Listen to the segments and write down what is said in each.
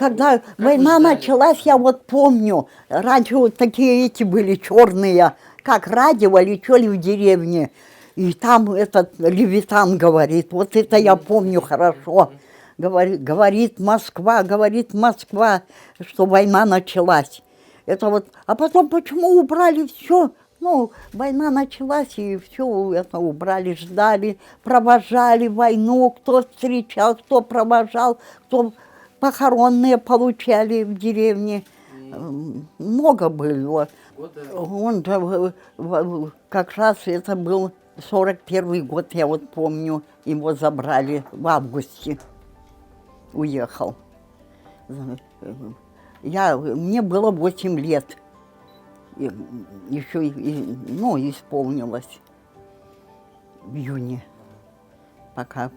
когда война началась, я вот помню, радио такие эти были черные, как радио или что ли в деревне. И там этот Левитан говорит, вот это я помню хорошо. Говорит Москва, что война началась. Это вот, а потом почему убрали все? Ну, война началась, и все это убрали, ждали, провожали войну, кто встречал, кто провожал, кто похоронные получали в деревне. Много было. Он как раз это был 41-й год, я вот помню, его забрали в августе. Уехал. Мне было 8 лет. Еще исполнилось в июне.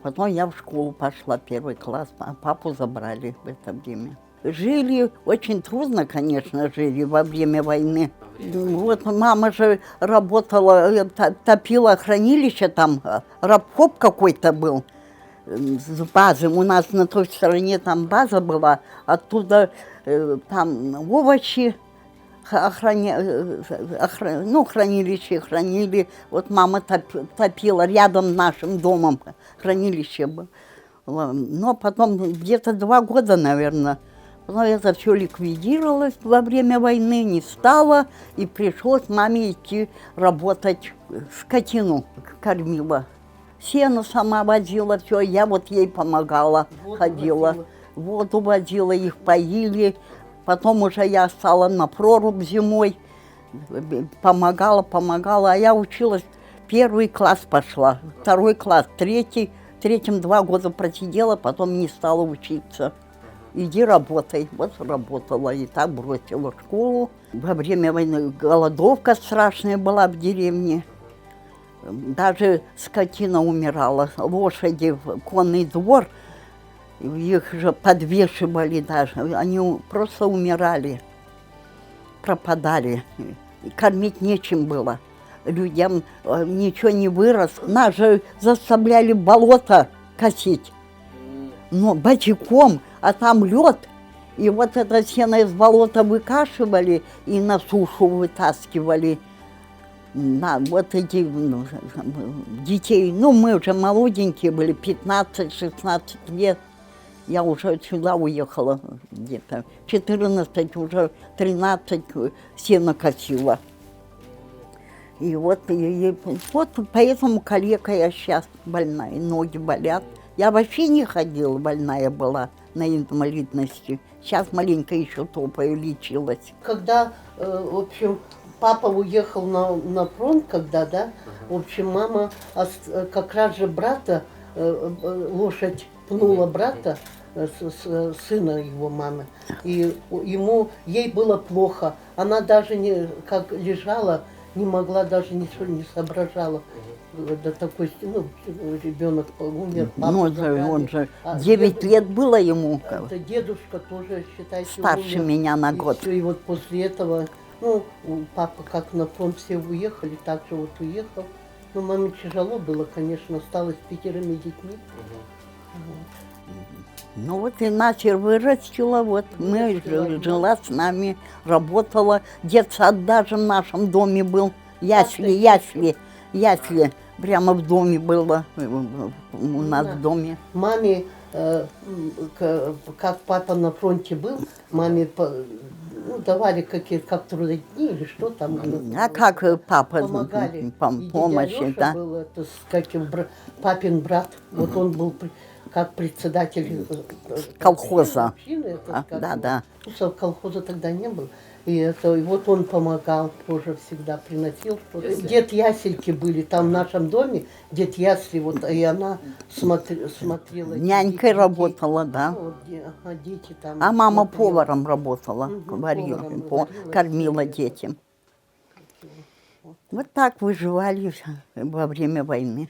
Потом я в школу пошла, 1 класс, а папу забрали в это время. Жили, очень трудно, конечно, жили во время войны. Вот мама же работала, топила хранилище, там рабфоп какой-то был. С базы. У нас на той стороне там база была, оттуда там овощи хранилище хранили. Вот мама топила рядом с нашим домом, хранилище было. Но потом где-то 2 года, наверное, потом это все ликвидировалось во время войны, не стало, и пришлось маме идти работать, скотину кормила. Сено сама возила, все, я вот ей помогала, ходила. Воду возила, их поили. Потом уже я стала на прорубь зимой, помогала, а я училась, 1 класс пошла, 2 класс, 3, в 3-м 2 года просидела, потом не стала учиться. Иди работай. Вот работала, и так бросила школу. Во время войны голодовка страшная была в деревне. Даже скотина умирала, лошади, конный двор, их же подвешивали даже, они просто умирали, пропадали, кормить нечем было, людям ничего не вырос. Нас же заставляли болото косить, но босиком, а там лед, и вот это сено из болота выкашивали и на сушу вытаскивали. Да, вот эти детей, мы уже молоденькие были, 15-16 лет. Я уже сюда уехала где-то. 14, уже 13 сено косила. И вот поэтому калека я сейчас больная, ноги болят. Я вообще не ходила, больная была на инвалидности. Сейчас маленько еще топаю, лечилась. Когда, в общем, папа уехал на фронт, когда, да, в общем, мама как раз же брата, лошадь пнула брата, сына его мамы, и ей было плохо. Она даже как лежала, не могла, даже ничего не соображала. До такой, ребенок умер. Он же 9 лет было ему. Это дедушка тоже, считайте, старше умер. Меня на год. И вот после этого, папа как на фронт все уехали, так же вот уехал. Маме тяжело было, конечно, осталось с 5 детьми. Вот. Иначе вырастила, жила с нами, работала. Детсад даже в нашем доме был, ясли, прямо в доме было, у нас в доме. Маме, как папа на фронте был, маме давали как трудодни или что там. А как папа помогали. Помощи, да? Был, это, папин брат, вот он был как председатель колхоза. Общины, Да. Колхоза тогда не было. И вот он помогал, тоже всегда приносил что-то. Дед ясельки были там в нашем доме, дед ясли, вот, и она смотрела. Нянькой работала, да. Дети там. А мама поваром работала, кормила детям. Вот так выживали во время войны.